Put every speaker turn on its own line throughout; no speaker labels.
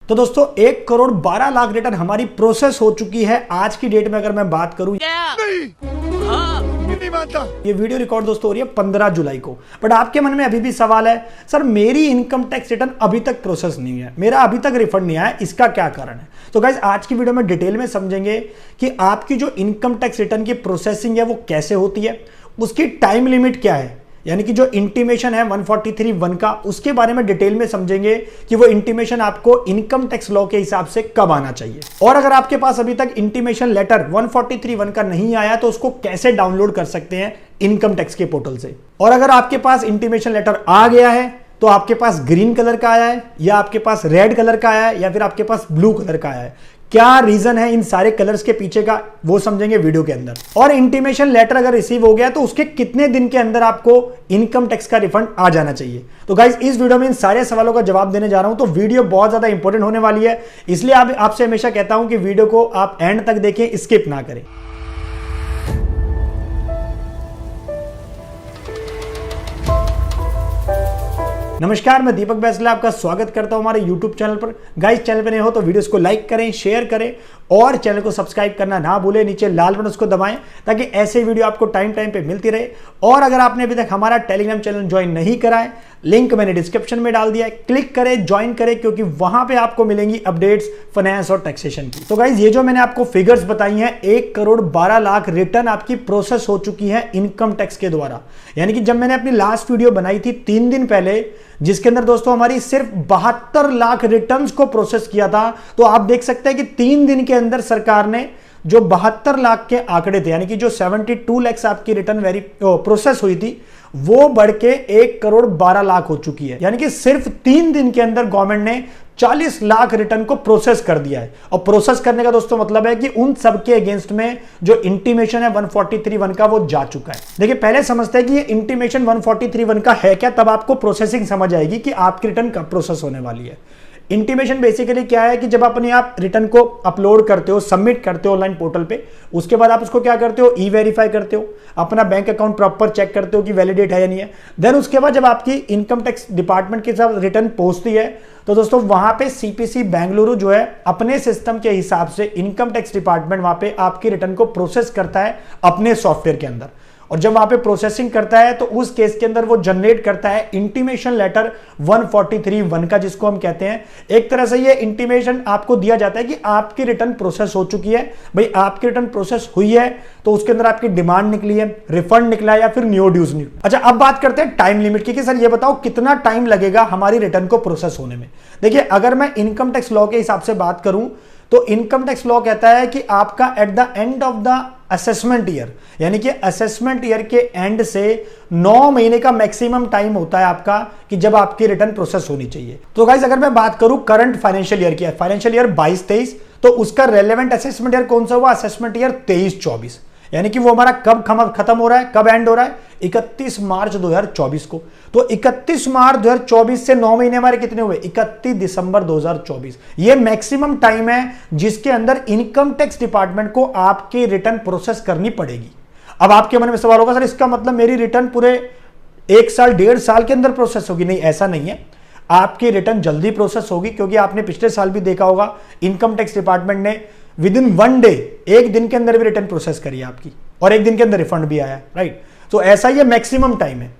तो दोस्तों 1,12,00,000 रिटर्न हमारी प्रोसेस हो चुकी है। आज की डेट में अगर मैं बात करूं नहीं मानता। ये वीडियो रिकॉर्ड दोस्तों हो रही है 15 जुलाई को। बट आपके मन में अभी भी सवाल है, सर मेरी इनकम टैक्स रिटर्न अभी तक प्रोसेस नहीं है, मेरा अभी तक रिफंड नहीं आया, इसका क्या कारण है? तो गाइस आज की वीडियो में डिटेल में समझेंगे कि आपकी जो इनकम टैक्स रिटर्न की प्रोसेसिंग है वो कैसे होती है, उसकी टाइम लिमिट क्या है, यानी कि जो इंटीमेशन है 143(1) का, उसके बारे में डिटेल में समझेंगे कि वो इंटीमेशन आपको इनकम टैक्स लॉ के हिसाब से कब आना चाहिए। और अगर आपके पास अभी तक इंटीमेशन लेटर 143(1) का नहीं आया तो उसको कैसे डाउनलोड कर सकते हैं इनकम टैक्स के पोर्टल से। और अगर आपके पास इंटीमेशन लेटर आ गया है तो आपके पास ग्रीन कलर का आया है या आपके पास रेड कलर का आया है या फिर आपके पास ब्लू कलर का आया है, क्या रीजन है इन सारे कलर्स के पीछे का, वो समझेंगे वीडियो के अंदर। और इंटीमेशन लेटर अगर रिसीव हो गया तो उसके कितने दिन के अंदर आपको इनकम टैक्स का रिफंड आ जाना चाहिए। तो गाइस इस वीडियो में इन सारे सवालों का जवाब देने जा रहा हूं, तो वीडियो बहुत ज्यादा इंपॉर्टेंट होने वाली है, इसलिए आपसे हमेशा कहता हूं कि वीडियो को आप एंड तक देखें, स्किप ना करें। नमस्कार, मैं दीपक बैसला आपका स्वागत करता हूं हमारे YouTube चैनल पर। गाइस चैनल पर नए हो तो वीडियोस को लाइक करें, शेयर करें और चैनल को सब्सक्राइब करना ना भूलें। नीचे लाल बटन उसको दबाएं ताकि ऐसे वीडियो आपको टाइम पे मिलती रहे। और अगर आपने अभी तक हमारा टेलीग्राम चैनल ज्वाइन नहीं करा है, लिंक मैंने डिस्क्रिप्शन में डाल दिया है, क्लिक करें, ज्वाइन करें, क्योंकि वहां पे आपको मिलेंगी अपडेट्स फाइनेंस और टैक्सेशन की। तो गाइस ये जो मैंने आपको फिगर्स बताई हैं, 1,12,00,000 रिटर्न आपकी प्रोसेस हो चुकी है इनकम टैक्स के द्वारा। यानी कि जब मैंने अपनी लास्ट वीडियो बनाई थी 3 दिन पहले, जिसके अंदर दोस्तों हमारी सिर्फ 72 लाख रिटर्न्स को प्रोसेस किया था, तो आप देख सकते हैं कि 3 दिन के अंदर सरकार ने जो 72 लाख के आंकड़े थे, यानी कि जो 72 लाख आपकी रिटर्न प्रोसेस हुई थी, वो बढ़ के 1,12,00,000 हो चुकी है। यानी कि सिर्फ 3 दिन के अंदर गवर्नमेंट ने 40 लाख रिटर्न को प्रोसेस कर दिया है। और प्रोसेस करने का दोस्तों मतलब है कि उन सब के अगेंस्ट में जो इंटीमेशन है 143(1) का वो जा चुका है। देखिए पहले समझते हैं कि ये इंटीमेशन 143(1) का है क्या, तब आपको प्रोसेसिंग समझ आएगी कि आपकी रिटर्न कब प्रोसेस होने वाली है। इंटीमेशन बेसिकली क्या है कि जब अपने आप रिटर्न को अपलोड करते हो, सबमिट करते हो ऑनलाइन पोर्टल पे, उसके बाद आप उसको क्या करते हो, ई वेरीफाई करते हो, अपना बैंक अकाउंट प्रॉपर चेक करते हो कि वैलिडेट है या नहीं है। देन उसके बाद जब आपकी इनकम टैक्स डिपार्टमेंट के साथ रिटर्न पहुंचती है तो दोस्तों वहां पे सीपीसी बेंगलुरु जो है अपने सिस्टम के हिसाब से इनकम टैक्स डिपार्टमेंट वहां पे आपकी रिटर्न को प्रोसेस करता है अपने सॉफ्टवेयर के अंदर। और जब वहां पे प्रोसेसिंग करता है तो उस केस के अंदर वो जनरेट करता है इंटीमेशन लेटर 143(1) का, जिसको हम कहते हैं। एक तरह से ये इंटीमेशन आपको दिया जाता है कि आपकी रिटर्न प्रोसेस हो चुकी है। भाई आपकी रिटर्न प्रोसेस हुई है तो उसके अंदर आपकी डिमांड निकली है, रिफंड निकला है या फिर न्यू ड्यूज निकला। अच्छा, अब बात करते हैं टाइम लिमिट की कि सर ये बताओ कितना टाइम लगेगा हमारी रिटर्न को प्रोसेस होने में। देखिए अगर मैं इनकम टैक्स लॉ के हिसाब से बात करूं तो इनकम टैक्स लॉ कहता है कि आपका at the end of the assessment year, यानी कि असेसमेंट ईयर के एंड से 9 महीने का मैक्सिमम टाइम होता है आपका कि जब आपकी रिटर्न प्रोसेस होनी चाहिए। तो गाइस अगर मैं बात करूं करंट फाइनेंशियल ईयर की, फाइनेंशियल ईयर 22-23, तो उसका रेलेवेंट असेसमेंट ईयर कौन सा हुआ, असेसमेंट ईयर 23-24, यानी कि वो हमारा कब खत्म हो रहा है, कब एंड हो रहा है, 31 मार्च 2024 को। तो 31 मार्च 2024 से 9 महीने हमारे कितने हुए, 31 दिसंबर 2024। ये मैक्सिमम टाइम है जिसके अंदर इनकम टैक्स डिपार्टमेंट को आपकी रिटर्न प्रोसेस करनी पड़ेगी। अब आपके मन में सवाल होगा, सर इसका मतलब मेरी रिटर्न पूरे 1 साल 1.5 साल के अंदर प्रोसेस होगी। नहीं, ऐसा नहीं है। आपकी रिटर्न जल्दी प्रोसेस होगी, क्योंकि आपने पिछले साल भी देखा होगा इनकम टैक्स डिपार्टमेंट ने विदिन 1 डे, 1 दिन के अंदर भी रिटर्न प्रोसेस करी आपकी, और 1 दिन के अंदर रिफंड भी आया, राइट। तो ऐसा ये मैक्सिमम टाइम है।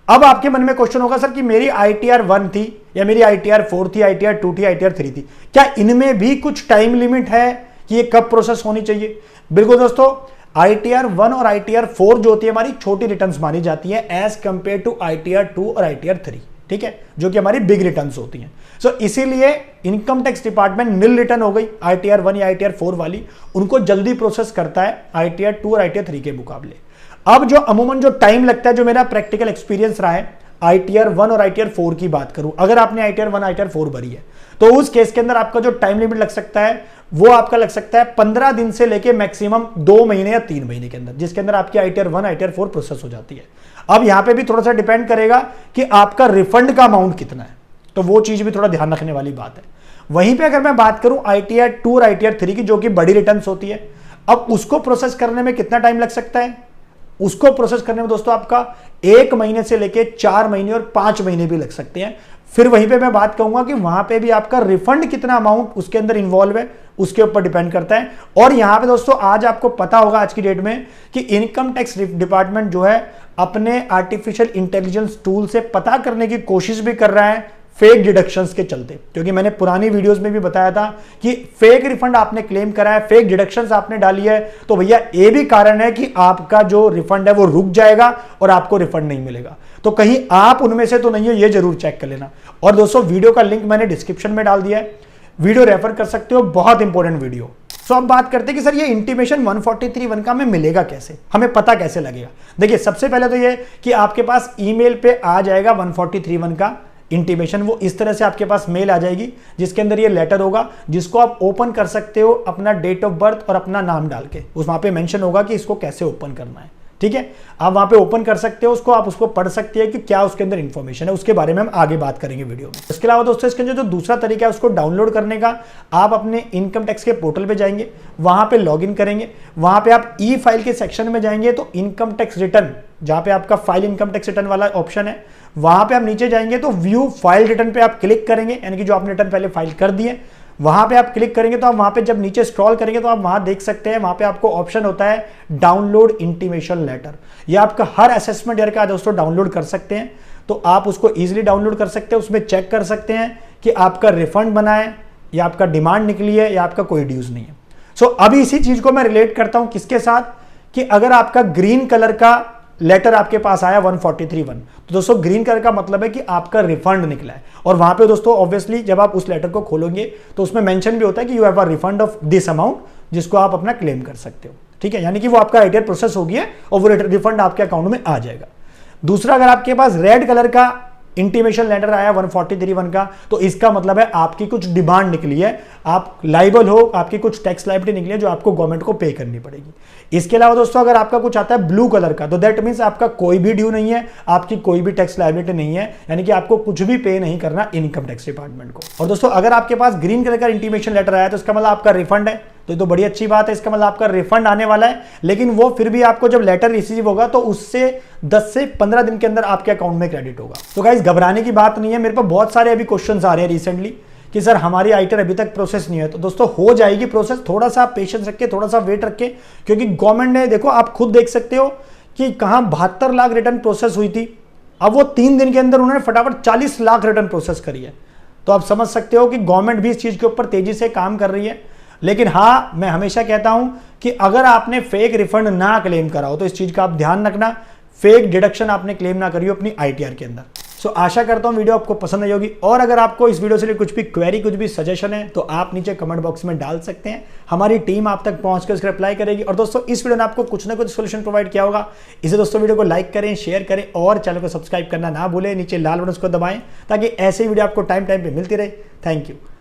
अब आपके मन में क्वेश्चन होगा, सर कि मेरी ITR 1 थी या मेरी ITR 4 थी, ITR 2 थी, ITR 3 थी, क्या इनमें भी कुछ टाइम लिमिट है कि ये कब प्रोसेस होनी चाहिए? बिल्कुल दोस्तों, ITR 1 और ITR 4 जो होती है हमारी छोटी रिटर्न्स मानी जाती है एज कंपेयर टू ITR 2 और ITR 3, ठीक है, जो कि हमारी बिग रिटर्न्स होती हैं। सो इसीलिए इनकम टैक्स डिपार्टमेंट निल रिटर्न हो गई ITR 1 या ITR 4 वाली, उनको जल्दी प्रोसेस करता है ITR 2 और ITR 3 के मुकाबले। अब जो अमूमन जो टाइम लगता है, जो मेरा प्रैक्टिकल एक्सपीरियंस रहा है, ITR 1 और ITR 4 की बात करूं, अगर आपने ITR 1 ITR 4 भरी है तो उस केस के अंदर आपका जो टाइम लिमिट लग सकता है वो आपका लग सकता है 15 दिन से लेके मैक्सिमम 2 महीने या 3 महीने के अंदर, जिसके अंदर आपकी ITR 1 ITR 4 प्रोसेस हो जाती है। अब यहां पे भी थोड़ा सा डिपेंड करेगा कि आपका रिफंड का अमाउंट कितना है, तो वो चीज भी थोड़ा ध्यान रखने वाली बात है। वहीं पे अगर मैं बात करूं ITR 2 और ITR 3 की, जो कि बड़ी रिटर्न्स होती है, अब उसको प्रोसेस करने में कितना टाइम लग सकता है? उसको प्रोसेस करने में दोस्तों आपका 1 महीने से लेके 4 महीने और 5 महीने भी लग सकते हैं। फिर वहीं पे मैं बात कहूंगा कि वहां पे भी आपका रिफंड कितना अमाउंट उसके अंदर इन्वॉल्व है, उसके ऊपर डिपेंड करता है। और यहां पे दोस्तों आज आपको पता होगा आज की डेट में कि इनकम टैक्स डिपार्टमेंट जो है अपने आर्टिफिशियल इंटेलिजेंस टूल से पता करने की कोशिश भी कर रहा है फेक डिडक्शंस के चलते, क्योंकि मैंने पुरानी वीडियोस में भी बताया था कि फेक रिफंड आपने क्लेम करा है, फेक डिडक्शंस आपने डाली है, तो भैया ये भी कारण है कि आपका जो रिफंड है वो रुक जाएगा और आपको रिफंड नहीं मिलेगा। तो कहीं आप उनमें से तो नहीं हो, ये जरूर चेक कर लेना। और दोस्तों वीडियो का लिंक मैंने डिस्क्रिप्शन में डाल दिया है, वीडियो रेफर कर सकते हो, बहुत इंपॉर्टेंट वीडियो। तो अब बात करते हैं कि सर ये इंटीमेशन 143(1) का हमें मिलेगा कैसे, हमें पता कैसे लगेगा। देखिए सबसे पहले तो ये कि आपके पास ईमेल पे आ जाएगा 143(1) का इंटीमेशन। वो इस तरह से आपके पास मेल आ जाएगी जिसके अंदर ये लेटर होगा, जिसको आप ओपन कर सकते हो अपना डेट ऑफ बर्थ और अपना नाम डाल के। उस वहां पे मेंशन होगा कि इसको कैसे ओपन करना है, ठीक है। आप वहां पे ओपन कर सकते हो उसको, आप उसको पढ़ सकते हैं कि क्या उसके अंदर इंफॉर्मेशन है, उसके बारे में हम आगे बात करेंगे वीडियो में। इसके अलावा दोस्तों इसके जो दूसरा तरीका है उसको डाउनलोड करने का, आप अपने इनकम टैक्स के पोर्टल पे जाएंगे, वहां पे लॉगिन करेंगे, वहां पे आप ई फाइल के सेक्शन में जाएंगे तो इनकम टैक्स रिटर्न, जहां पे आपका फाइल इनकम टैक्स रिटर्न वाला ऑप्शन है, वहां पे आप नीचे जाएंगे तो व्यू फाइल रिटर्न पे आप क्लिक करेंगे, यानी कि जो आपने रिटर्न पहले फाइल कर दिए वहां पे आप क्लिक करेंगे तो आप वहां पे जब नीचे स्क्रॉल करेंगे तो आप वहां देख सकते हैं, वहां पे आपको ऑप्शन होता है डाउनलोड इंटीमेशन लेटर। ये आपका हर असेसमेंट ईयर का दोस्तों डाउनलोड कर सकते हैं, तो आप उसको इजीली डाउनलोड कर सकते हैं। उसमें चेक कर सकते हैं कि आपका रिफंड बना है या आपका डिमांड निकली है या आपका कोई ड्यूज नहीं है। सो अभी इसी चीज को मैं रिलेट करता हूं किसके साथ, कि अगर आपका ग्रीन कलर का लेटर आपके पास आया 143(1), तो दोस्तों ग्रीन कलर का मतलब है कि आपका रिफंड निकला है। और वहां पे दोस्तों ऑब्वियसली जब आप उस लेटर को खोलोगे तो उसमें मेंशन भी होता है कि you have a refund of this amount, जिसको आप अपना क्लेम कर सकते हो, ठीक है। यानी कि वो आपका आईटीआर प्रोसेस हो गया और वो रिफंड आपके अकाउंट में आ जाएगा। दूसरा, अगर आपके पास रेड कलर का इंटीमेशन लेटर आया 143(1) का, तो इसका मतलब है आपकी कुछ डिमांड निकली है, आप लाइबल हो, आपकी कुछ टैक्स लायबिलिटी निकली है जो आपको गवर्नमेंट को पे करनी पड़ेगी। इसके अलावा दोस्तों अगर आपका कुछ आता है ब्लू कलर का, तो दैट मींस आपका कोई भी ड्यू नहीं है, आपकी कोई भी टैक्स लायबिलिटी नहीं है, यानी कि आपको कुछ भी पे नहीं करना इनकम टैक्स डिपार्टमेंट को। और दोस्तों अगर आपके पास ग्रीन कलर का इंटीमेशन लेटर आया तो इसका मतलब आपका रिफंड है, तो ये तो बड़ी अच्छी बात है, इसका मतलब आपका रिफंड आने वाला है। लेकिन वो फिर भी आपको जब लेटर रिसीव होगा तो उससे 10 से 15 दिन के अंदर आपके अकाउंट में क्रेडिट होगा। तो गाइस घबराने की बात नहीं है। मेरे पास बहुत सारे अभी क्वेश्चंस आ रहे हैं रिसेंटली कि सर हमारी आईटीआर अभी तक प्रोसेस नहीं है, तो दोस्तों हो जाएगी प्रोसेस, थोड़ा सा पेशेंस रखिए, थोड़ा सा वेट रखिए, क्योंकि गवर्नमेंट ने, देखो आप खुद देख सकते हो कि कहां 72 लाख रिटर्न प्रोसेस हुई थी, अब वो 3 दिन के अंदर उन्होंने फटाफट 40 लाख रिटर्न प्रोसेस करी है। तो आप समझ सकते हो कि गवर्नमेंट भी इस चीज के ऊपर तेजी से काम कर रही है। लेकिन हाँ, मैं हमेशा कहता हूं कि अगर आपने फेक रिफंड ना क्लेम करा हो तो इस चीज का आप ध्यान रखना, फेक डिडक्शन आपने क्लेम ना करी हो अपनी आईटीआर के अंदर। सो आशा करता हूं वीडियो आपको पसंद आई होगी, और अगर आपको इस वीडियो से कुछ भी क्वेरी, कुछ भी सजेशन है तो आप नीचे कमेंट बॉक्स में डाल सकते हैं, हमारी टीम आप तक पहुंचकर उसका रिप्लाई करेगी। और दोस्तों इस वीडियो ने आपको कुछ ना कुछ सोल्यूशन प्रोवाइड किया होगा, इसे दोस्तों वीडियो को लाइक करें, शेयर करें और चैनल को सब्सक्राइब करना ना भूलें, नीचे लाल बटन को दबाएं ताकि ऐसे वीडियो आपको टाइम पे मिलती रहे। Thank you.